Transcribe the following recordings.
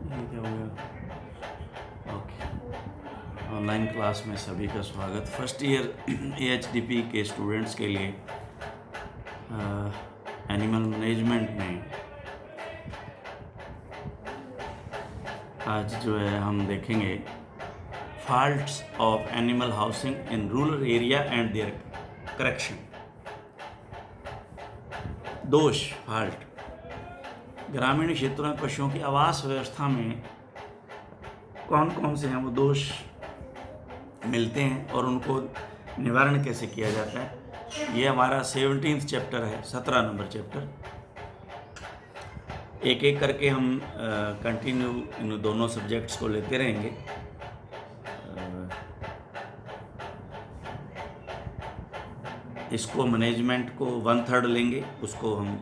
ये क्या हो गया? ओके, ऑनलाइन क्लास में सभी का स्वागत। फर्स्ट ईयर AHDP के स्टूडेंट्स के लिए एनिमल मैनेजमेंट में आज जो है हम देखेंगे faults of animal housing in rural area and their correction. दोष, फॉल्ट, ग्रामीण क्षेत्रों में पशुओं की आवास व्यवस्था में कौन कौन से हैं वो दोष मिलते हैं और उनको निवारण कैसे किया जाता है। ये हमारा 17th चैप्टर है, 17 नंबर चैप्टर। एक एक करके हम कंटिन्यू इन दोनों सब्जेक्ट्स को लेते रहेंगे। इसको मैनेजमेंट को 1/3 लेंगे, उसको हम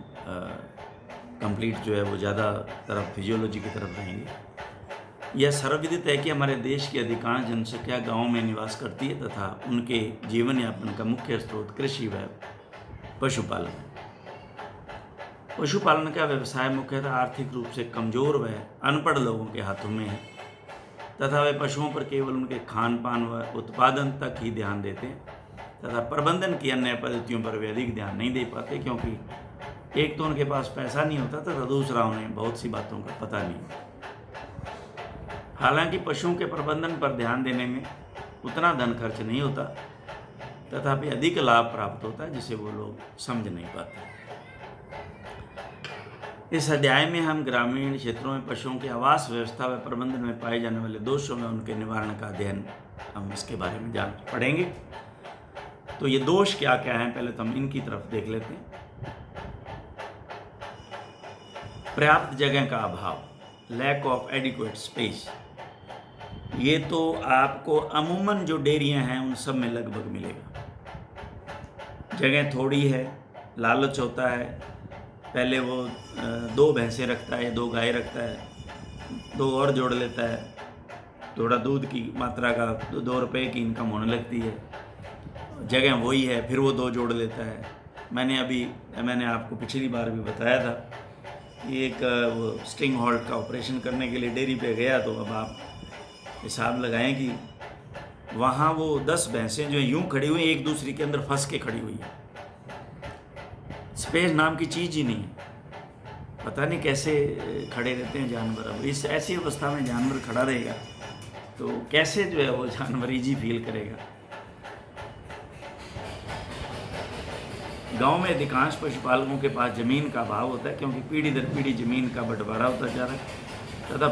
कंप्लीट जो है वो ज़्यादा तरफ फिजियोलॉजी की तरफ रहेंगे। यह सर्वविदित है कि हमारे देश की अधिकांश जनसंख्या गाँव में निवास करती है तथा उनके जीवन यापन का मुख्य स्रोत कृषि व पशुपालन है। पशुपालन का व्यवसाय मुख्यतः आर्थिक रूप से कमजोर व अनपढ़ लोगों के हाथों में है तथा वे पशुओं पर केवल उनके खान पान व उत्पादन तक ही ध्यान देते हैं तथा प्रबंधन की अन्य पद्धतियों पर वे अधिक ध्यान नहीं दे पाते, क्योंकि एक तो उनके पास पैसा नहीं होता तथा दूसरा उन्हें बहुत सी बातों का पता नहीं होता। हालांकि पशुओं के प्रबंधन पर ध्यान देने में उतना धन खर्च नहीं होता तथापि अधिक लाभ प्राप्त होता है जिसे वो लोग समझ नहीं पाते। इस अध्याय में हम ग्रामीण क्षेत्रों में पशुओं की आवास व्यवस्था व प्रबंधन में पाए जाने वाले दोषों में उनके निवारण का अध्ययन हम इसके बारे में जान पढ़ेंगे। तो ये दोष क्या क्या हैं, पहले तो हम इनकी तरफ देख लेते हैं। पर्याप्त जगह का अभाव, लैक ऑफ एडिक्वेट स्पेस। ये तो आपको अमूमन जो डेयरियां हैं उन सब में लगभग मिलेगा। जगह थोड़ी है, लालच होता है, पहले वो 2 भैंसें रखता है, 2 गाय रखता है, 2 और जोड़ लेता है, थोड़ा दूध की मात्रा का 2 रुपये की इनकम होने लगती है। जगह वही है, फिर वो 2 जोड़ लेता है। मैंने आपको पिछली बार भी बताया था कि एक वो स्टिंग हॉल्ट का ऑपरेशन करने के लिए डेयरी पे गया, तो अब आप हिसाब लगाएं कि वहाँ वो 10 भैंसें जो यूं खड़ी हुई एक दूसरे के अंदर फंस के खड़ी हुई है। स्पेस नाम की चीज़ ही नहीं है, पता नहीं कैसे खड़े रहते हैं जानवर। अब इस ऐसी अवस्था में जानवर खड़ा रहेगा तो कैसे जो है वो जानवर ईजी फील करेगा। गांव में अधिकांश पशुपालकों के पास ज़मीन का अभाव होता है, क्योंकि पीढ़ी दर पीढ़ी ज़मीन का बंटवारा होता जा रहा है तथा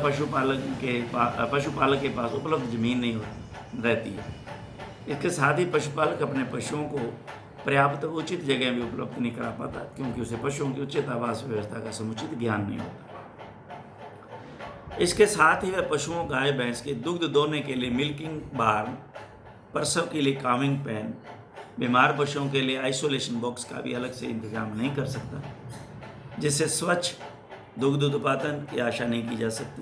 पशुपालक के पास उपलब्ध ज़मीन नहीं रहती है। इसके साथ ही पशुपालक अपने पशुओं को पर्याप्त उचित जगह भी उपलब्ध नहीं करा पाता, क्योंकि उसे पशुओं की उचित आवास व्यवस्था का समुचित ज्ञान नहीं होता। इसके साथ ही वह पशुओं गाय भैंस के दुग्ध दोहने के लिए मिल्किंग बार्न, प्रसव के लिए काविंग पैन, बीमार पशुओं के लिए आइसोलेशन बॉक्स का भी अलग से इंतजाम नहीं कर सकता, जिससे स्वच्छ दुग्ध उत्पादन की आशा नहीं की जा सकती।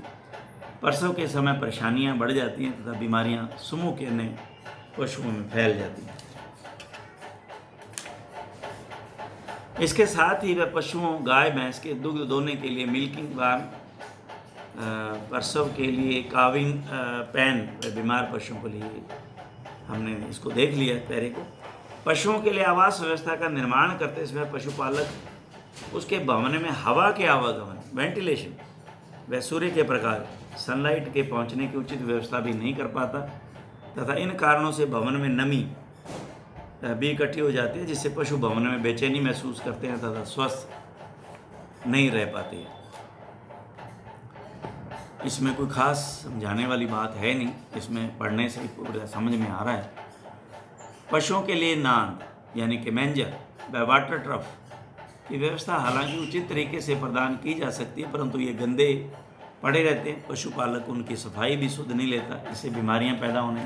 प्रसव के समय परेशानियां बढ़ जाती हैं तथा बीमारियां समूह के अन्य पशुओं में फैल जाती हैं। इसके साथ ही वह पशुओं गाय भैंस के दुग्ध दोहने के लिए मिल्किंग बार्न, प्रसव के लिए काविंग पैन व बीमार पशुओं के लिए, हमने इसको देख लिया पहले को। पशुओं के लिए आवास व्यवस्था का निर्माण करते समय पशुपालक उसके भवन में हवा के आवागमन, वेंटिलेशन व सूर्य के प्रकाश, सनलाइट के पहुंचने की उचित व्यवस्था भी नहीं कर पाता तथा इन कारणों से भवन में नमी भी इकट्ठी हो जाती है, जिससे पशु भवन में बेचैनी महसूस करते हैं तथा स्वस्थ नहीं रह पाते हैं। इसमें कोई खास समझाने वाली बात है नहीं, इसमें पढ़ने से पूरा समझ में आ रहा है। पशुओं के लिए नांद यानी कि मैंजर व वाटर ट्रफ की व्यवस्था हालांकि उचित तरीके से प्रदान की जा सकती है, परंतु ये गंदे पड़े रहते हैं। पशुपालक उनकी सफाई भी शुद्ध नहीं लेता, इससे बीमारियां पैदा होने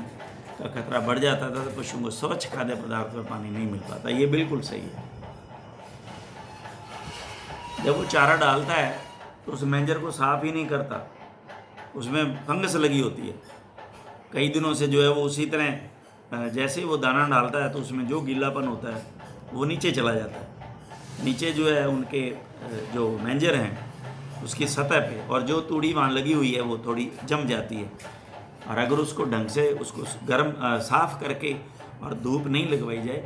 का खतरा बढ़ जाता था। तो पशुओं को स्वच्छ खाद्य पदार्थ व पानी नहीं मिल पाता, ये बिल्कुल सही है। जब वो चारा डालता है तो उस मैंजर को साफ ही नहीं करता, उसमें फंगस लगी होती है। कई दिनों से जो है वो उसी तरह जैसे ही वो दाना डालता है तो उसमें जो गीलापन होता है वो नीचे चला जाता है। नीचे जो है उनके जो मैनेजर हैं उसकी सतह पे, और जो तूड़ी वहाँ लगी हुई है वो थोड़ी जम जाती है। और अगर उसको ढंग से उसको गर्म साफ़ करके और धूप नहीं लगवाई जाए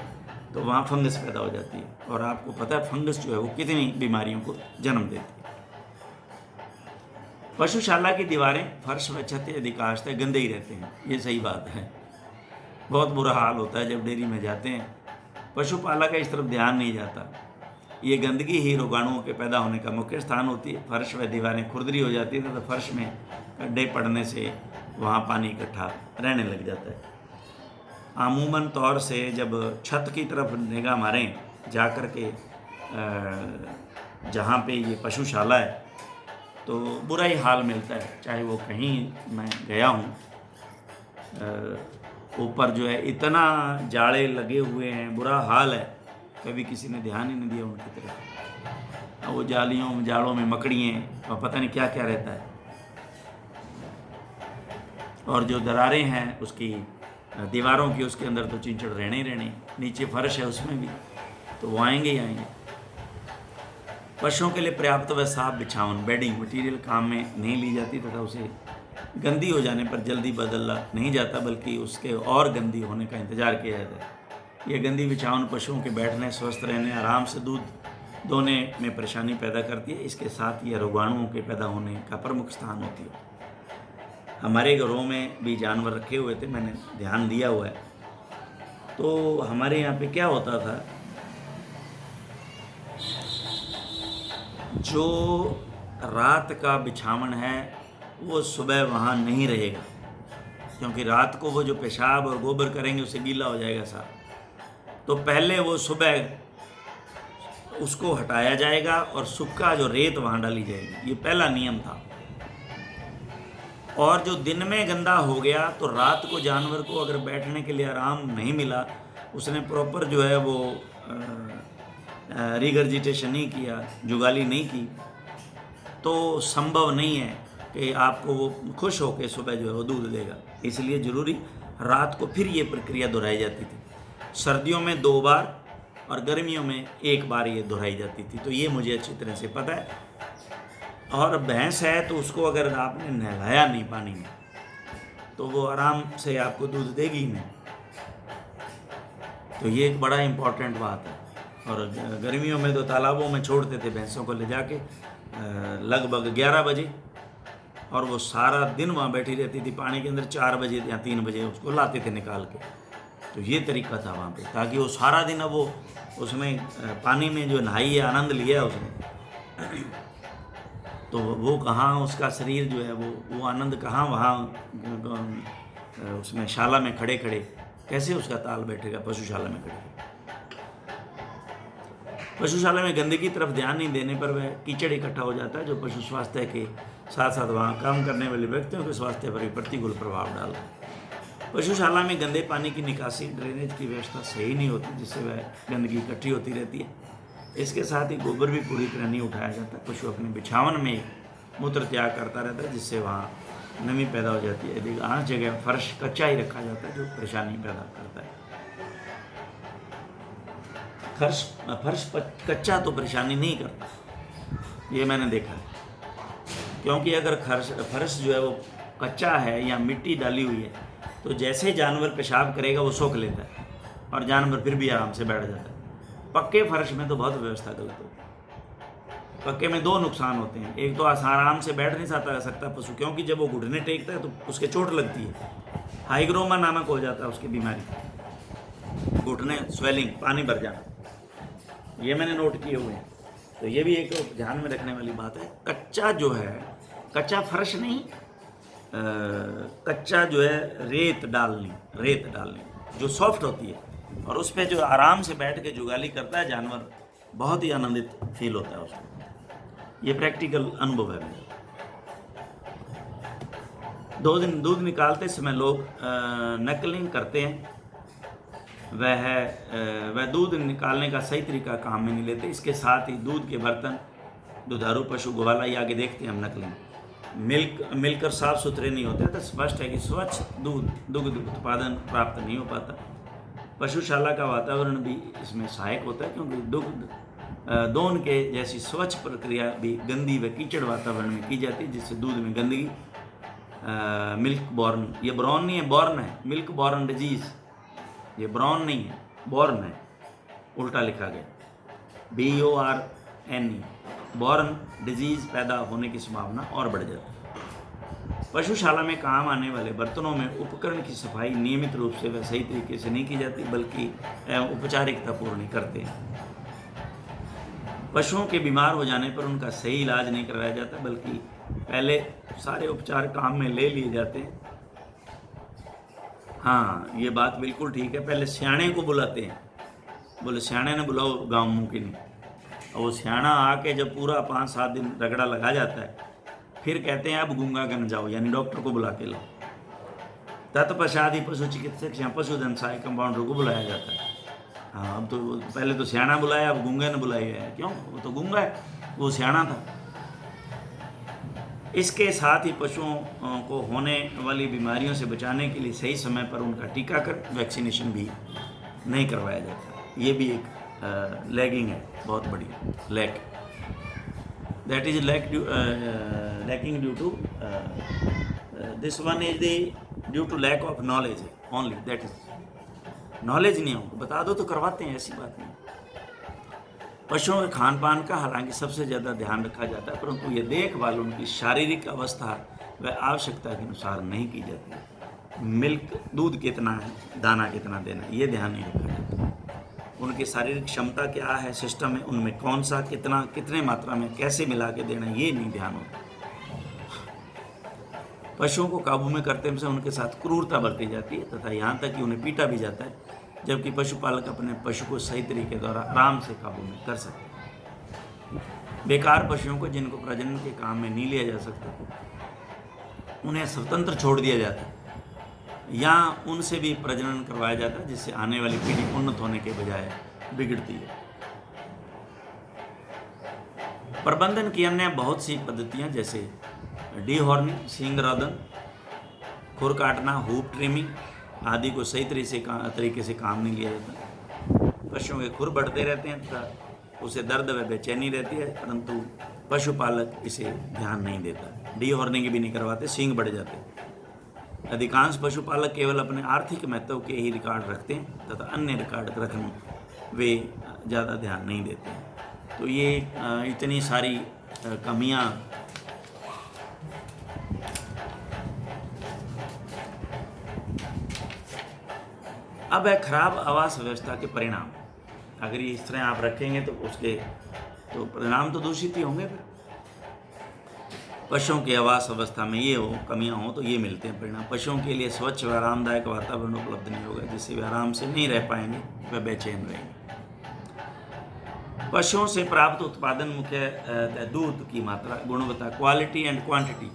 तो वहाँ फंगस पैदा हो जाती है, और आपको पता है फंगस जो है वो कितनी बीमारियों को जन्म देती है। पशुशाला की दीवारें, फर्श व छतें अधिकांशतः गंदे ही रहते हैं, ये सही बात है। बहुत बुरा हाल होता है जब डेयरी में जाते हैं, पशुपालक का इस तरफ ध्यान नहीं जाता। ये गंदगी ही रोगाणुओं के पैदा होने का मुख्य स्थान होती है। फर्श व दीवारें खुरदरी हो जाती है तो फर्श में गड्ढे पड़ने से वहाँ पानी इकट्ठा रहने लग जाता है। अमूमन तौर से जब छत की तरफ निगाह मारें जा कर के जहाँ पे ये पशुशाला है तो बुरा ही हाल मिलता है। चाहे वो कहीं मैं गया हूँ, ऊपर जो है इतना जाड़े लगे हुए हैं, बुरा हाल है, कभी किसी ने ध्यान ही नहीं दिया उनकी तरफ। वो जालियों जाड़ों में मकड़ियाँ और पता नहीं क्या क्या रहता है, और जो दरारें हैं उसकी दीवारों की, उसके अंदर तो चिंचड़ रहने ही रहने, नीचे फर्श है उसमें भी, तो वो आएंगे ही आएंगे। पशुओं के लिए पर्याप्त व साफ बिछावन, बेडिंग मटीरियल काम में नहीं ली जाती तथा उसे गंदी हो जाने पर जल्दी बदला नहीं जाता, बल्कि उसके और गंदी होने का इंतजार किया जाता है। यह गंदी बिछावन पशुओं के बैठने, स्वस्थ रहने, आराम से दूध दोने में परेशानी पैदा करती है। इसके साथ यह रोगाणुओं के पैदा होने का प्रमुख स्थान होती है। हमारे घरों में भी जानवर रखे हुए थे, मैंने ध्यान दिया हुआ है। तो हमारे यहाँ पे क्या होता था, जो रात का बिछावन है वो सुबह वहाँ नहीं रहेगा, क्योंकि रात को वो जो पेशाब और गोबर करेंगे उससे गीला हो जाएगा साफ। तो पहले वो सुबह उसको हटाया जाएगा और सूखा जो रेत वहाँ डाली जाएगी, ये पहला नियम था। और जो दिन में गंदा हो गया तो रात को जानवर को अगर बैठने के लिए आराम नहीं मिला, उसने प्रॉपर जो है वो रिगर्जिटेशन नहीं किया, जुगाली नहीं की, तो संभव नहीं है कि आपको वो खुश होकर सुबह जो है वो दूध देगा। इसलिए ज़रूरी रात को फिर ये प्रक्रिया दोहराई जाती थी। सर्दियों में 2 बार और गर्मियों में 1 बार ये दोहराई जाती थी, तो ये मुझे अच्छी तरह से पता है। और भैंस है तो उसको अगर आपने नहलाया नहीं पानी में तो वो आराम से आपको दूध देगी ही नहीं, तो ये एक बड़ा इम्पॉर्टेंट बात है। और गर्मियों में तो तालाबों में छोड़ते थे भैंसों को ले जाके लगभग 11 बजे, और वो सारा दिन वहाँ बैठी रहती थी पानी के अंदर। 4 बजे या 3 बजे उसको लाते थे निकाल के। तो ये तरीका था वहाँ पे, ताकि वो सारा दिन अब वो उसमें पानी में जो नहाई है, आनंद लिया उसने, तो वो कहाँ उसका शरीर जो है वो आनंद कहाँ वहाँ उसमें शाला में खड़े खड़े कैसे उसका ताल बैठेगा पशुशाला में खड़े। पशुशाला में गंदगी की तरफ ध्यान नहीं देने पर वह कीचड़ इकट्ठा हो जाता है, जो पशु स्वास्थ्य के साथ साथ वहाँ काम करने वाले व्यक्तियों के स्वास्थ्य पर भी प्रतिकूल प्रभाव डालता है। पशुशाला में गंदे पानी की निकासी, ड्रेनेज की व्यवस्था सही नहीं होती, जिससे वह गंदगी इकट्ठी होती रहती है। इसके साथ ही गोबर भी पूरी तरह नहीं उठाया जाता। पशु अपने बिछावन में मूत्र त्याग करता रहता है, जिससे वहाँ नमी पैदा हो जाती है। यदि हर जगह फर्श कच्चा ही रखा जाता है, जो परेशानी पैदा करता है। फर्श कच्चा तो परेशानी नहीं करता, ये मैंने देखा है। क्योंकि अगर फर्श जो है वो कच्चा है या मिट्टी डाली हुई है, तो जैसे जानवर पेशाब करेगा वो सोख लेता है और जानवर फिर भी आराम से बैठ जाता है। पक्के फर्श में तो बहुत व्यवस्था गलत होती है। पक्के में 2 नुकसान होते हैं। एक तो आराम से बैठ नहीं सकता पशु, क्योंकि जब वो घुटने टेकता है तो उसके चोट लगती है। हाइग्रोमा नामक हो जाता है उसकी बीमारी, घुटने स्वेलिंग, पानी भर जाना, ये मैंने नोट किए हुए हैं। तो ये भी एक ध्यान में रखने वाली बात है। कच्चा जो है, कच्चा फर्श नहीं, कच्चा जो है रेत डालनी जो सॉफ्ट होती है, और उस पर जो आराम से बैठ के जुगाली करता है जानवर, बहुत ही आनंदित फील होता है उसको। ये प्रैक्टिकल अनुभव है मेरा। 2 दिन दूध निकालते समय लोग नकलिंग करते हैं, वह दूध निकालने का सही तरीका काम में नहीं लेते। इसके साथ ही दूध के बर्तन, दुधारू पशु गोवाला, ये आगे देखते हैं हम नकलिंग मिलकर साफ सुथरे नहीं होते, तो स्पष्ट है कि स्वच्छ दुग्ध उत्पादन प्राप्त नहीं हो पाता। पशुशाला का वातावरण भी इसमें सहायक होता है, क्योंकि दुग्ध दोहन के जैसी स्वच्छ प्रक्रिया भी गंदी व कीचड़ वातावरण में की जाती है, जिससे दूध में गंदगी, मिल्क बॉर्न, ये ब्रॉन नहीं है, बॉर्न है, मिल्क बॉर्न डिजीज़, ये ब्रॉन नहीं है, बॉर्न है, उल्टा लिखा गया, BORNE, बॉर्न डिजीज़ पैदा होने की संभावना और बढ़ जाती है। पशुशाला में काम आने वाले बर्तनों में उपकरण की सफाई नियमित रूप से व सही तरीके से नहीं की जाती, बल्कि औपचारिकता पूर्ण करते हैं। पशुओं के बीमार हो जाने पर उनका सही इलाज नहीं करवाया जाता, बल्कि पहले सारे उपचार काम में ले लिए जाते हैं। हाँ, ये बात बिल्कुल ठीक है, पहले सियाणे को बुलाते हैं, बोले सियाणे ने बुलाओ गाँव मुँह की नहीं, और वो सियाणा आके जब पूरा 5-7 दिन रगड़ा लगा जाता है, फिर कहते हैं अब गूंगा करने जाओ, यानी डॉक्टर को बुला के लाओ। तत्पश्चात ही पशु चिकित्सक या पशुधन सहायक कंपाउंडर को बुलाया जाता है। हाँ, अब तो पहले तो सियाणा बुलाया, अब गूंगे ने बुलाया है, क्यों? वो तो गूंगा है, वो सियाणा था। इसके साथ ही पशुओं को होने वाली बीमारियों से बचाने के लिए सही समय पर उनका टीकाकरण, वैक्सीनेशन भी नहीं करवाया जाता। ये भी एक लैगिंग है, बहुत बड़ी lack. That is lacking due to this one is the due to lack of knowledge only, that is knowledge नहीं हो, बता दो तो करवाते हैं, ऐसी बात नहीं। पशुओं के खान पान का हालांकि सबसे ज़्यादा ध्यान रखा जाता है, परंतु ये देखभाल उनकी शारीरिक अवस्था व आवश्यकता के अनुसार नहीं की जाती। मिल्क, दूध कितना है, दाना कितना देना, ये ध्यान नहीं रखा जाता। उनकी शारीरिक क्षमता क्या है, सिस्टम है, उनमें कौन सा कितना, कितने मात्रा में कैसे मिला के देना, ये नहीं ध्यान होता। पशुओं को काबू में करते समय उनके साथ क्रूरता बरती जाती है तथा यहाँ तक कि उन्हें पीटा भी जाता है, जबकि पशुपालक अपने पशु को सही तरीके द्वारा आराम से काबू में कर सकते हैं। बेकार पशुओं को जिनको प्रजनन के काम में नहीं लिया जा सकता, उन्हें स्वतंत्र छोड़ दिया जाता है या उनसे भी प्रजनन करवाया जाता है, जिससे आने वाली पीढ़ी उन्नत होने के बजाय बिगड़ती है। प्रबंधन की अन्य बहुत सी पद्धतियां जैसे डीहॉर्निंग, सींग रोदन, खुर काटना, हूप ट्रिमिंग आदि को सही तरीके से काम नहीं लिया जाता। पशुओं के खुर बढ़ते रहते हैं तथा उसे दर्द व बेचैनी रहती है, परंतु पशुपालक इसे ध्यान नहीं देता। डीहॉर्निंग भी नहीं करवाते, सींग बढ़ जाते हैं। अधिकांश पशुपालक केवल अपने आर्थिक महत्व के ही रिकॉर्ड रखते हैं तथा अन्य रिकॉर्ड रखने वे ज़्यादा ध्यान नहीं देते हैं। तो ये इतनी सारी कमियां अब है खराब आवास व्यवस्था के परिणाम। अगर ये इस तरह आप रखेंगे तो उसके तो परिणाम तो दूषित ही होंगे। फिर पशुओं की आवास व्यवस्था में ये कमियां हो तो ये मिलते हैं परिणाम। पशुओं के लिए स्वच्छ व आरामदायक वातावरण उपलब्ध नहीं होगा, जिससे वे आराम से नहीं रह पाएंगे, वे बेचैन रहेंगे। पशुओं से प्राप्त उत्पादन मुख्य दूध की मात्रा, गुणवत्ता, क्वालिटी एंड क्वांटिटी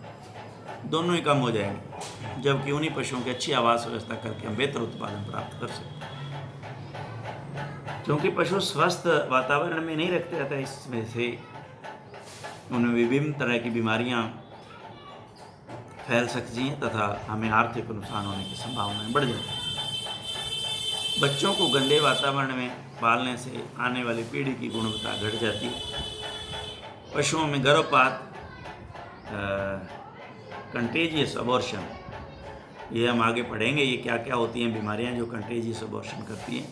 दोनों ही कम हो जाएंगे, जबकि उन्हीं पशुओं की अच्छी आवास व्यवस्था करके हम बेहतर उत्पादन प्राप्त कर सकते हैं। क्योंकि पशु स्वस्थ वातावरण में नहीं रखते रहता, इसमें से उनमें विभिन्न तरह की बीमारियां फैल सकती हैं तथा हमें आर्थिक नुकसान होने की संभावनाएं बढ़ जाती हैं। बच्चों को गंदे वातावरण में पालने से आने वाली पीढ़ी की गुणवत्ता घट जाती है। पशुओं में गर्भपात, कंटेजियस अबॉर्शन, ये हम आगे पढ़ेंगे ये क्या क्या होती हैं बीमारियां जो कंटेजियस अबॉर्शन करती हैं,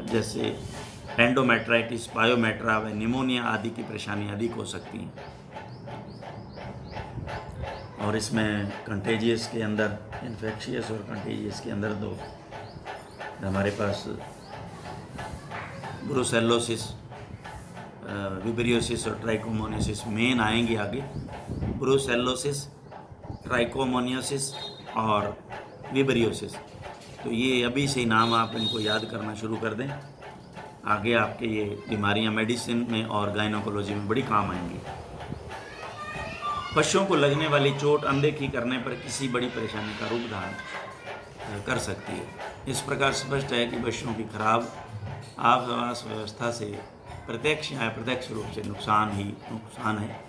जैसे एंडोमेट्राइटिस, बायोमेट्रा व निमोनिया आदि की परेशानी अधिक हो सकती हैं। और इसमें कंटेजियस के अंदर, इन्फेक्शियस और कंटेजियस के अंदर दो हमारे पास ब्रुसेलोसिस, विब्रियोसिस और ट्राइकोमोनियोसिस मेन आएंगे आगे। ब्रुसेलोसिस, ट्राइकोमोनियोसिस और विब्रियोसिस, तो ये अभी से ही नाम आप इनको याद करना शुरू कर दें। आगे आपके ये बीमारियां मेडिसिन में और गायनोकोलॉजी में बड़ी काम आएंगी। पशुओं को लगने वाली चोट अनदेखी करने पर किसी बड़ी परेशानी का रूप धारण कर सकती है। इस प्रकार स्पष्ट है कि पशुओं की खराब आवास व्यवस्था से प्रत्यक्ष या अप्रत्यक्ष रूप से नुकसान ही नुकसान है,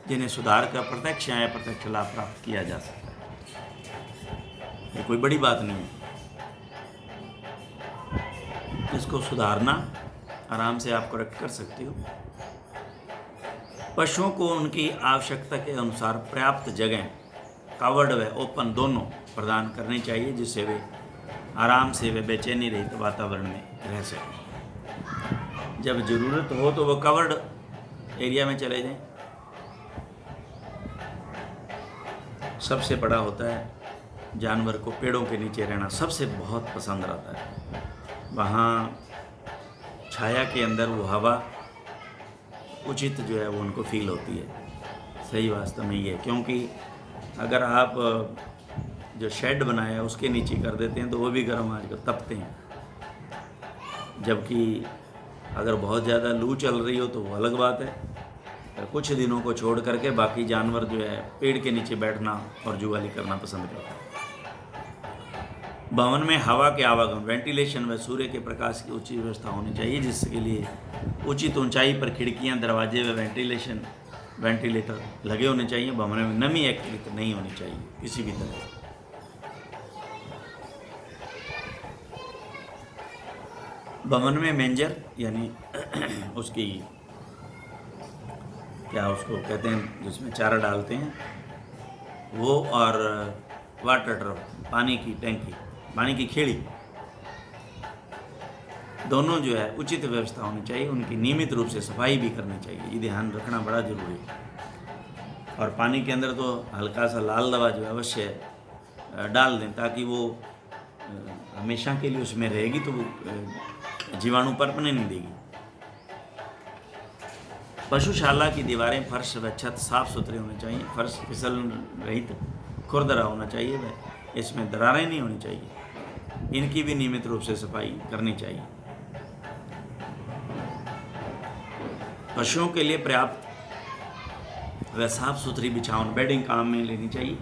जिन्हें सुधार कर प्रत्यक्ष या अप्रत्यक्ष लाभ प्राप्त किया जा सकता है। ये कोई बड़ी बात नहीं है। इसको सुधारना आराम से आप करेक्ट कर सकते हो। पशुओं को उनकी आवश्यकता के अनुसार पर्याप्त जगह, कवर्ड व ओपन दोनों प्रदान करनी चाहिए, जिससे वे आराम से वे बेचैनी रहित वातावरण में रह सकें। जब ज़रूरत हो तो वो कवर्ड एरिया में चले जाएं। सबसे बड़ा होता है जानवर को पेड़ों के नीचे रहना सबसे बहुत पसंद आता है। वहाँ छाया के अंदर वो हवा उचित जो है वो उनको फील होती है। सही वास्तव में ये, क्योंकि अगर आप जो शेड बनाया है उसके नीचे कर देते हैं तो वो भी गर्म आजकल तपते हैं। जबकि अगर बहुत ज़्यादा लू चल रही हो तो वो अलग बात है। कुछ दिनों को छोड़ करके बाकी जानवर जो है पेड़ के नीचे बैठना और जुगाली करना पसंद करते हैं। भवन में हवा के आवागमन, वेंटिलेशन व सूर्य के प्रकाश की उचित व्यवस्था होनी चाहिए, जिसके लिए उचित ऊंचाई पर खिड़कियां, दरवाजे व वेंटिलेटर लगे होने चाहिए। भवन में नमी एकत्रित नहीं होनी चाहिए किसी भी तरह से। भवन में मेंजर यानी उसकी क्या उसको कहते हैं जिसमें चारा डालते हैं वो, और वाटर ड्रम, पानी की टैंकी, पानी की खेड़ी, दोनों जो है उचित व्यवस्था होनी चाहिए। उनकी नियमित रूप से सफाई भी करनी चाहिए, ये ध्यान रखना बड़ा जरूरी है। और पानी के अंदर तो हल्का सा लाल दवा जो है अवश्य डाल दें, ताकि वो हमेशा के लिए उसमें रहेगी तो वो जीवाणु पनपने नहीं देगी। पशुशाला की दीवारें, फर्श व छत साफ सुथरे होने चाहिए। फर्श फिसल रहित खुरदरा होना चाहिए व इसमें दरारें नहीं होनी चाहिए। इनकी भी नियमित रूप से सफाई करनी चाहिए। पशुओं के लिए पर्याप्त व साफ सुथरी बिछावन, बेडिंग काम में लेनी चाहिए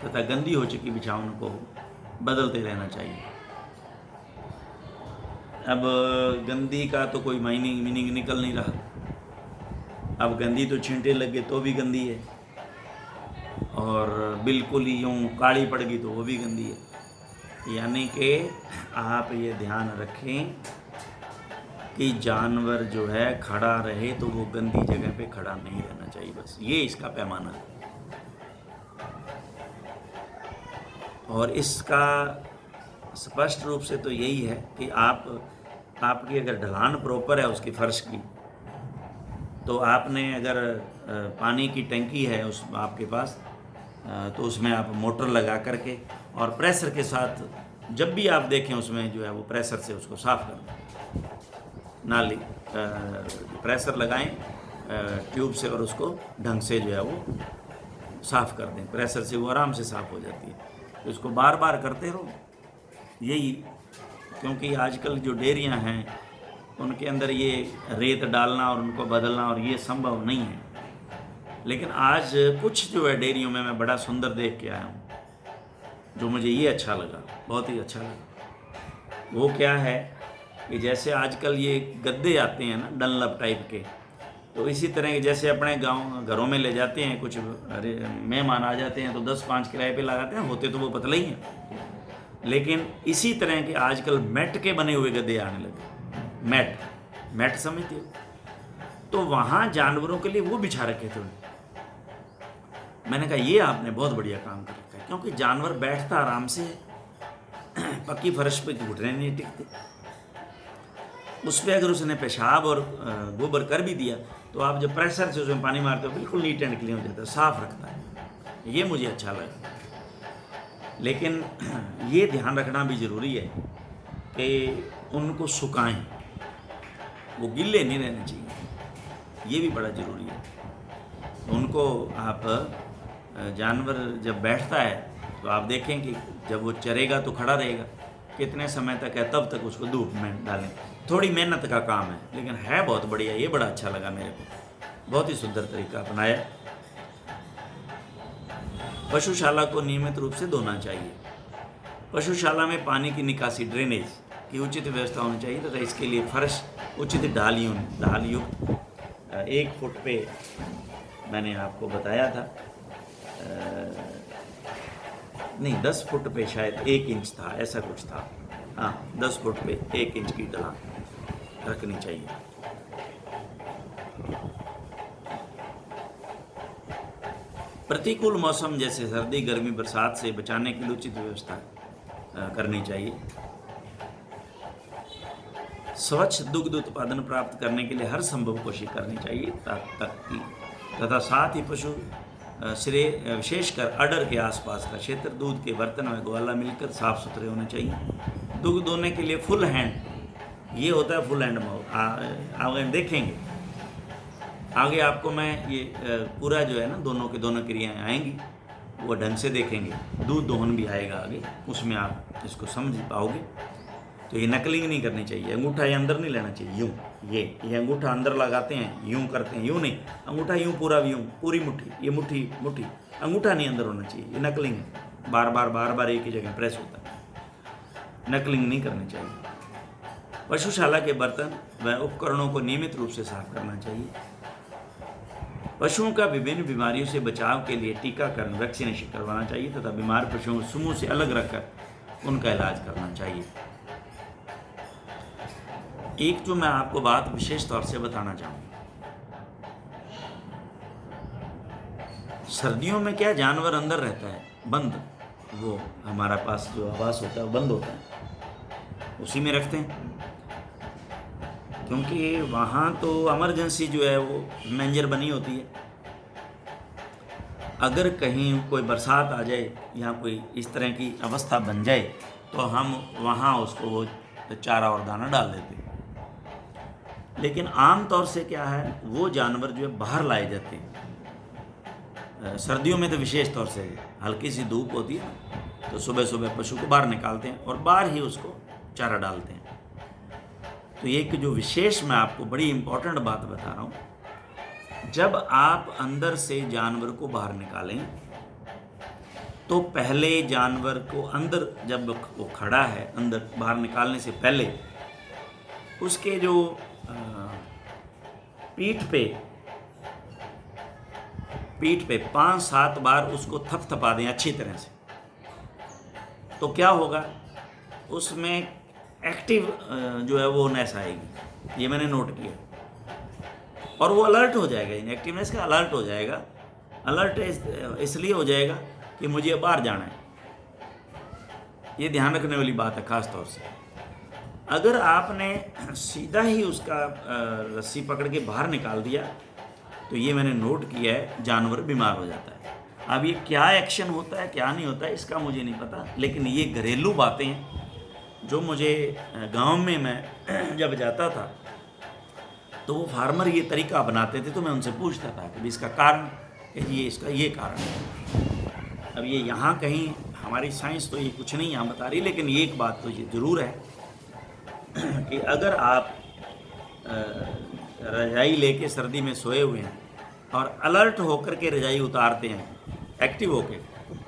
तथा गंदी हो चुकी बिछावन को बदलते रहना चाहिए। अब गंदी का तो कोई मीनिंग निकल नहीं रहा। अब गंदी तो छींटे लग गए तो भी गंदी है, और बिल्कुल ही यूँ काली पड़ गई तो वो भी गंदी है। यानी कि आप ये ध्यान रखें कि जानवर जो है खड़ा रहे तो वो गंदी जगह पे खड़ा नहीं रहना चाहिए, बस ये इसका पैमाना है। और इसका स्पष्ट रूप से तो यही है कि आपकी अगर ढलान प्रॉपर है उसकी फर्श की, तो आपने अगर पानी की टंकी है उस आपके पास, तो उसमें आप मोटर लगा करके और प्रेशर के साथ जब भी आप देखें उसमें जो है वो प्रेशर से उसको साफ़ कर दें। नाली प्रेशर लगाएं ट्यूब से और उसको ढंग से जो है वो साफ़ कर दें। प्रेशर से वो आराम से साफ़ हो जाती है। तो इसको बार बार करते रहो यही, क्योंकि आजकल जो डेयरियां हैं उनके अंदर ये रेत डालना और उनको बदलना और ये संभव नहीं है। लेकिन आज कुछ जो है डेयरियों में मैं बड़ा सुंदर देख के आया हूँ, जो मुझे ये अच्छा लगा, बहुत ही अच्छा लगा। वो क्या है कि जैसे आजकल ये गद्दे आते हैं ना डनलप टाइप के, तो इसी तरह के जैसे अपने गांव घरों में ले जाते हैं, कुछ मेहमान आ जाते हैं तो 10-5 किराए पे लगाते हैं, होते तो वो पतले ही हैं। लेकिन इसी तरह के आजकल मैट के बने हुए गद्दे आने लगे। मैट समझते हो? तो वहाँ जानवरों के लिए वो बिछा रखे थे। मैंने कहा ये आपने बहुत बढ़िया काम कर रखा है, क्योंकि जानवर बैठता आराम से है, पक्की फर्श पे घुटने नहीं टिकते। उस पर अगर उसने पेशाब और गोबर कर भी दिया तो आप जब प्रेशर से उसमें पानी मारते हो बिल्कुल नीट एंड क्लीन हो जाता है, साफ रखता है। ये मुझे अच्छा लगा। लेकिन ये ध्यान रखना भी ज़रूरी है कि उनको सुखाएं, वो गिल्ले नहीं रहने चाहिए, ये भी बड़ा ज़रूरी है। उनको आप जानवर जब बैठता है तो आप देखें कि जब वो चरेगा तो खड़ा रहेगा, कितने समय तक है तब तक उसको धूप में डालें। थोड़ी मेहनत का काम है लेकिन है बहुत बढ़िया, ये बड़ा अच्छा लगा मेरे को, बहुत ही सुंदर तरीका अपनाया। पशुशाला को नियमित रूप से धोना चाहिए। पशुशाला में पानी की निकासी, ड्रेनेज की उचित व्यवस्था होनी चाहिए तथा इसके लिए फर्श उचित ढाल युक्त 1 फुट पे मैंने आपको बताया था, नहीं 10 फुट पे शायद 1 इंच था, ऐसा कुछ था। हाँ 10 फुट पे 1 इंच की ढलान रखनी चाहिए। प्रतिकूल मौसम जैसे सर्दी, गर्मी, बरसात से बचाने के लिए उचित व्यवस्था करनी चाहिए। स्वच्छ दुग्ध उत्पादन प्राप्त करने के लिए हर संभव कोशिश करनी चाहिए तथा साथ ही पशु विशेषकर अडर के आसपास का क्षेत्र, दूध के बर्तन व ग्वाला मिलकर साफ सुथरे होने चाहिए। दूध दोहने के लिए फुल हैंड, ये होता है फुल हैंड माउथ। आगे देखेंगे, आगे आपको मैं ये पूरा जो है ना दोनों के दोनों क्रियाएं आएंगी, वो ढंग से देखेंगे। दूध दोहन भी आएगा आगे, उसमें आप इसको समझ पाओगे। तो ये नकलिंग नहीं करनी चाहिए। अंगूठा ये अंदर नहीं लेना चाहिए, यूँ ये अंगूठा अंदर लगाते हैं, यूँ करते हैं, यूँ नहीं, अंगूठा यूँ पूरा, यूँ पूरी मुट्ठी, ये मुट्ठी अंगूठा नहीं अंदर होना चाहिए। ये नकलिंग है, बार बार एक ही जगह प्रेस होता है, नकलिंग नहीं करनी चाहिए। पशुशाला के बर्तन व उपकरणों को नियमित रूप से साफ करना चाहिए। पशुओं का विभिन्न बीमारियों से बचाव के लिए टीकाकरण, वैक्सीनेशन करवाना चाहिए तथा बीमार पशुओं को समूह से अलग रखकर उनका इलाज करना चाहिए। एक जो मैं आपको बात विशेष तौर से बताना चाहूँगा, सर्दियों में क्या जानवर अंदर रहता है बंद, वो हमारा पास जो आवास होता है बंद होता है, उसी में रखते हैं, क्योंकि वहाँ तो इमरजेंसी जो है वो मेंजर बनी होती है। अगर कहीं कोई बरसात आ जाए या कोई इस तरह की अवस्था बन जाए तो हम वहाँ उसको वो चारा और दाना डाल देते हैं। लेकिन आम तौर से क्या है, वो जानवर जो है बाहर लाए जाते हैं। सर्दियों में तो विशेष तौर से हल्की सी धूप होती है तो सुबह सुबह पशु को बाहर निकालते हैं और बाहर ही उसको चारा डालते हैं। तो ये कि जो विशेष मैं आपको बड़ी इम्पोर्टेंट बात बता रहा हूँ, जब आप अंदर से जानवर को बाहर निकालें तो पहले जानवर को अंदर, जब वो खड़ा है अंदर बाहर निकालने से पहले, उसके जो पीठ पे 5-7 बार उसको थपथपा दें अच्छी तरह से। तो क्या होगा, उसमें एक्टिव जो है वो नेस आएगी, ये मैंने नोट किया, और वो अलर्ट हो जाएगा। इन एक्टिवनेस का अलर्ट हो जाएगा। अलर्ट इसलिए हो जाएगा कि मुझे बाहर जाना है। ये ध्यान रखने वाली बात है खास तौर से। अगर आपने सीधा ही उसका रस्सी पकड़ के बाहर निकाल दिया तो ये मैंने नोट किया है, जानवर बीमार हो जाता है। अब ये क्या एक्शन होता है क्या नहीं होता है इसका मुझे नहीं पता, लेकिन ये घरेलू बातें हैं जो मुझे गांव में मैं जब जाता था तो वो फार्मर ये तरीका अपनाते थे, तो मैं उनसे पूछता था कि इसका कारण, ये इसका ये कारण है। अब ये यहाँ कहीं हमारी साइंस तो ये कुछ नहीं यहाँ बता रही, लेकिन ये एक बात तो ये ज़रूर है कि अगर आप रजाई लेके सर्दी में सोए हुए हैं और अलर्ट होकर के रजाई उतारते हैं एक्टिव होके,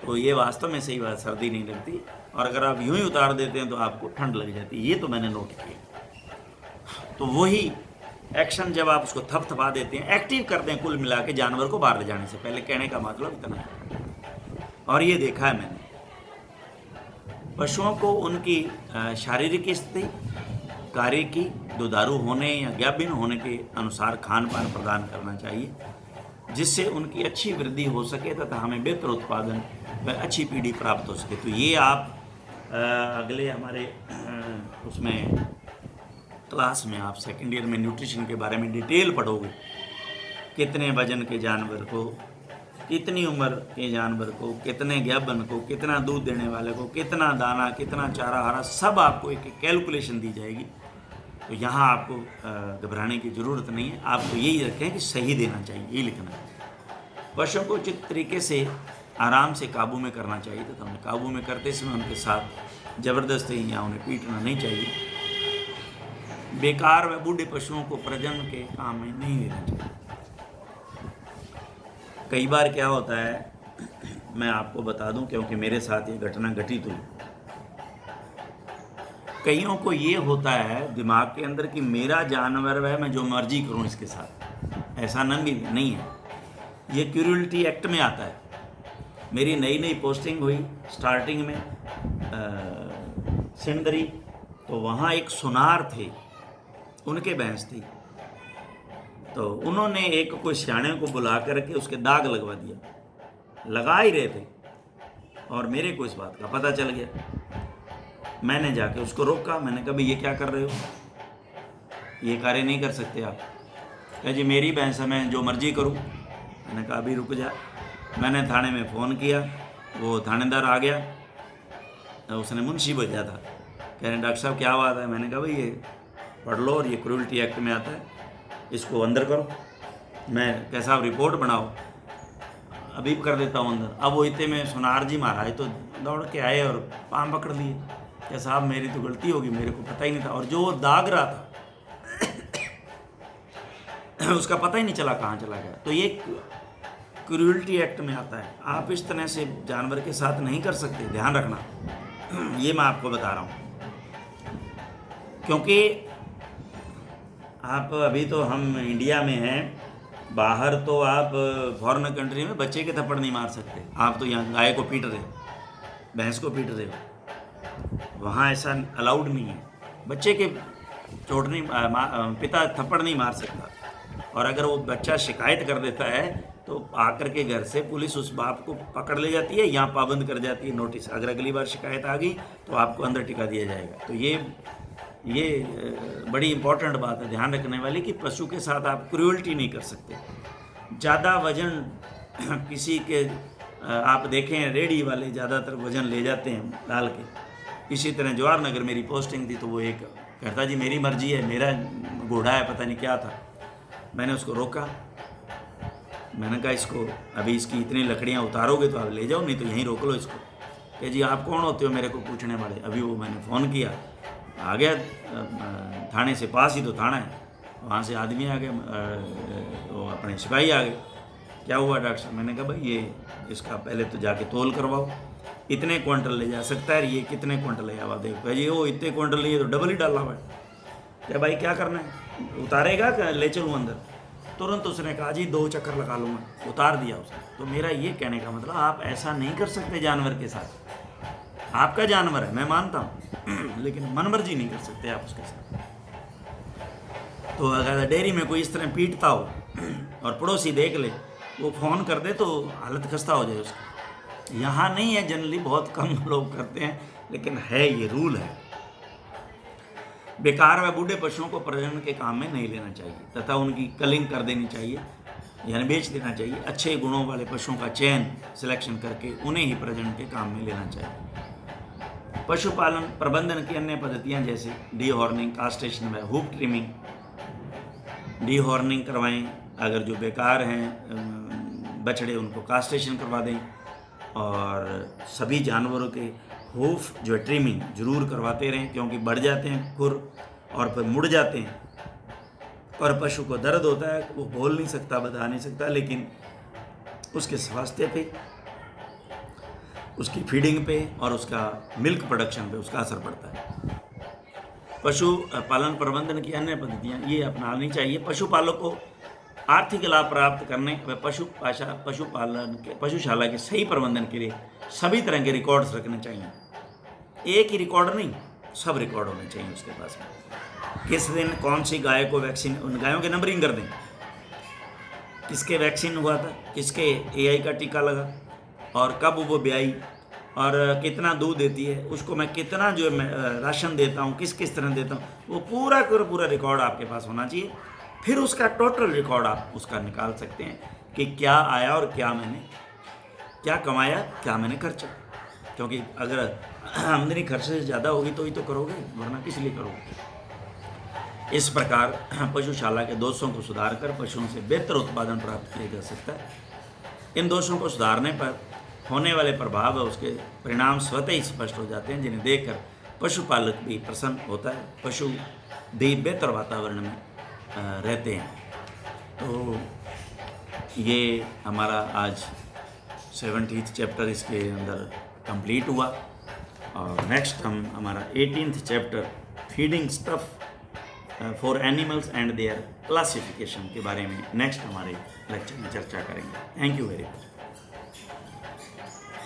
तो ये वास्तव में सही बात, सर्दी नहीं लगती। और अगर आप यूं ही उतार देते हैं तो आपको ठंड लग जाती है। ये तो मैंने नोट किया। तो वही एक्शन जब आप उसको थपथपा देते हैं, एक्टिव करते हैं कुल मिला के जानवर को बाहर ले जाने से पहले, कहने का मतलब इतना है। और ये देखा है मैंने, पशुओं को उनकी शारीरिक स्थिति, कार्य की, दुधारू होने या गाभिन होने के अनुसार खान पान प्रदान करना चाहिए, जिससे उनकी अच्छी वृद्धि हो सके तथा हमें बेहतर उत्पादन व अच्छी पीढ़ी प्राप्त हो सके। तो ये आप अगले हमारे उसमें क्लास में आप सेकेंड ईयर में न्यूट्रिशन के बारे में डिटेल पढ़ोगे, कितने वजन के जानवर को, कितनी उम्र के जानवर को, कितने गाभिन को, कितना दूध देने वाले को, कितना दाना, कितना चारा हरा, सब आपको एक कैलकुलेशन दी जाएगी। तो यहाँ आपको घबराने की ज़रूरत नहीं है। आपको यही रखें कि सही देना चाहिए, यही लिखना है। पशुओं को उचित तरीके से आराम से काबू में करना चाहिए तथा उन्हें काबू में करते समय उनके साथ ज़बरदस्ती या उन्हें पीटना नहीं चाहिए। बेकार व बूढ़े पशुओं को प्रजनन के काम में नहीं लेना चाहिए। कई बार क्या होता है, मैं आपको बता दूं क्योंकि मेरे साथ ये घटना घटित हुई। कईयों को ये होता है दिमाग के अंदर कि मेरा जानवर है, मैं जो मर्जी करूं इसके साथ। ऐसा नहीं है, ये क्यूरलिटी एक्ट में आता है। मेरी नई पोस्टिंग हुई स्टार्टिंग में सिंदरी, तो वहाँ एक सुनार थे उनके भैंस थी, तो उन्होंने एक कोई सियाने को बुला करके उसके दाग लगवा दिया, लगा ही रहे थे, और मेरे को इस बात का पता चल गया। मैंने जाके उसको रोका, मैंने कहा भाई ये क्या कर रहे हो, ये कार्य नहीं कर सकते आप। कहा जी मेरी भैंस है, मैं जो मर्जी करूं। मैंने कहा अभी रुक जा। मैंने थाने में फ़ोन किया, वो थानेदार आ गया, उसने मुंशी भेजा था, कह रहे डॉक्टर साहब क्या बात है। मैंने कहा भाई ये पढ़ लो और ये क्रूअल्टी एक्ट में आता है, इसको अंदर करो। मैं कैसा आप रिपोर्ट बनाओ, अभी कर देता हूँ अंदर। अब वो इतने में सुनार जी महाराज तो दौड़ के आए और पाँव पकड़ लिए, क्या साहब मेरी तो गलती होगी, मेरे को पता ही नहीं था। और जो वो दाग रहा था उसका पता ही नहीं चला कहाँ चला गया। तो ये क्रूअल्टी एक्ट में आता है। आप इस तरह से जानवर के साथ नहीं कर सकते, ध्यान रखना। ये मैं आपको बता रहा हूँ, क्योंकि आप अभी तो हम इंडिया में हैं, बाहर तो आप फॉरेन कंट्री में बच्चे के थप्पड़ नहीं मार सकते। आप तो यहाँ गाय को पीट रहे हो, भैंस को पीट रहे हो, वहाँ ऐसा अलाउड नहीं है। बच्चे के चोट नहीं, पिता थप्पड़ नहीं मार सकता। और अगर वो बच्चा शिकायत कर देता है तो आकर के घर से पुलिस उस बाप को पकड़ ले जाती है, यहाँ पाबंद कर जाती है, नोटिस। अगर अगली बार शिकायत आ गई तो आपको अंदर टिका दिया जाएगा। तो ये बड़ी इंपॉर्टेंट बात है ध्यान रखने वाली, कि पशु के साथ आप क्रूअल्टी नहीं कर सकते। ज़्यादा वजन किसी के, आप देखें रेडी वाले ज़्यादातर वजन ले जाते हैं डाल के। इसी तरह जवाहर नगर मेरी पोस्टिंग थी, तो वो एक कहता जी मेरी मर्जी है, मेरा घोड़ा है, पता नहीं क्या था। मैंने उसको रोका, मैंने कहा इसको अभी इसकी इतनी लकड़ियाँ उतारोगे तो आप ले जाओ, नहीं तो यहीं रोक लो इसको। कि जी आप कौन होते हो मेरे को पूछने वाले। अभी वो मैंने फ़ोन किया, आ गया थाने से पास ही तो थाना है, वहाँ से आदमी आ गए, वो अपने सिपाही आ गए। क्या हुआ डॉक्टर साहब। मैंने कहा भाई ये इसका पहले तो जाके तोल करवाओ, इतने क्विंटल ले जा सकता है, ये कितने क्विंटल ले आवा। देखो जी वो इतने क्विंटल लिए तो डबल ही डाला हुआ है। क्या भाई क्या करना है, उतारेगा क्या, ले चलूँ अंदर। तुरंत उसने कहा जी 2 चक्कर लगा लूँगा, उतार दिया उसने। तो मेरा ये कहने का मतलब, आप ऐसा नहीं कर सकते जानवर के साथ। आपका जानवर है, मैं मानता हूँ, लेकिन मनमर्जी नहीं कर सकते आप उसके साथ। तो अगर डेयरी में कोई इस तरह पीटता हो और पड़ोसी देख ले, वो फ़ोन कर दे, तो हालत खस्ता हो जाए उसकी। यहाँ नहीं है, जनरली बहुत कम लोग करते हैं, लेकिन है, ये रूल है। बेकार व बूढ़े पशुओं को प्रजनन के काम में नहीं लेना चाहिए, तथा उनकी कलिंग कर देनी चाहिए, यानी बेच देना चाहिए। अच्छे गुणों वाले पशुओं का चयन, सिलेक्शन करके उन्हें ही प्रजनन के काम में लेना चाहिए। पशुपालन प्रबंधन की अन्य पद्धतियां जैसे डीहॉर्निंग, कास्ट्रेशन व हूप ट्रिमिंग। डीहॉर्निंग करवाएं, अगर जो बेकार हैं बछड़े उनको कास्ट्रेशन करवा दें, और सभी जानवरों के हूफ जो है ट्रिमिंग जरूर करवाते रहें, क्योंकि बढ़ जाते हैं खुर और फिर मुड़ जाते हैं, और पशु को दर्द होता है, वो बोल नहीं सकता, बता नहीं सकता, लेकिन उसके स्वास्थ्य पे, उसकी फीडिंग पे और उसका मिल्क प्रोडक्शन पे उसका असर पड़ता है। पशु पालन प्रबंधन की अन्य पद्धतियाँ ये अपनानी चाहिए। पशुपालक को आर्थिक लाभ प्राप्त करने व पशुशाला के सही प्रबंधन के लिए सभी तरह के रिकॉर्ड्स रखने चाहिए। एक ही रिकॉर्ड नहीं, सब रिकॉर्ड होने चाहिए उसके पास में। किस दिन कौन सी गाय को वैक्सीन, उन गायों के नंबरिंग कर दें, किसके वैक्सीन हुआ था, किसके एआई का टीका लगा, और कब वो ब्याई, और कितना दूध देती है, उसको मैं कितना जो राशन देता हूँ, किस किस तरह देता हूँ, वो पूरा रिकॉर्ड आपके पास होना चाहिए। फिर उसका टोटल रिकॉर्ड आप उसका निकाल सकते हैं कि क्या आया और क्या कमाया, क्या मैंने खर्चा। क्योंकि अगर आमदनी खर्च से ज़्यादा होगी तो ही तो करोगे, वरना किस लिए करोगे। इस प्रकार पशुशाला के दोषों को सुधार कर पशुओं से बेहतर उत्पादन प्राप्त किया जा सकता है। इन दोषों को सुधारने पर होने वाले प्रभाव व उसके परिणाम स्वतः ही स्पष्ट हो जाते हैं, जिन्हें देखकर पशुपालक भी प्रसन्न होता है, पशु भी बेहतर वातावरण में रहते हैं। तो ये हमारा आज 70th चैप्टर इसके अंदर कंप्लीट हुआ, और नेक्स्ट हम हमारा 18th chapter feeding stuff for animals and there classification के बारे में नेक्स्ट हमारे लेक्चर में चर्चा करेंगे। Thank you very much.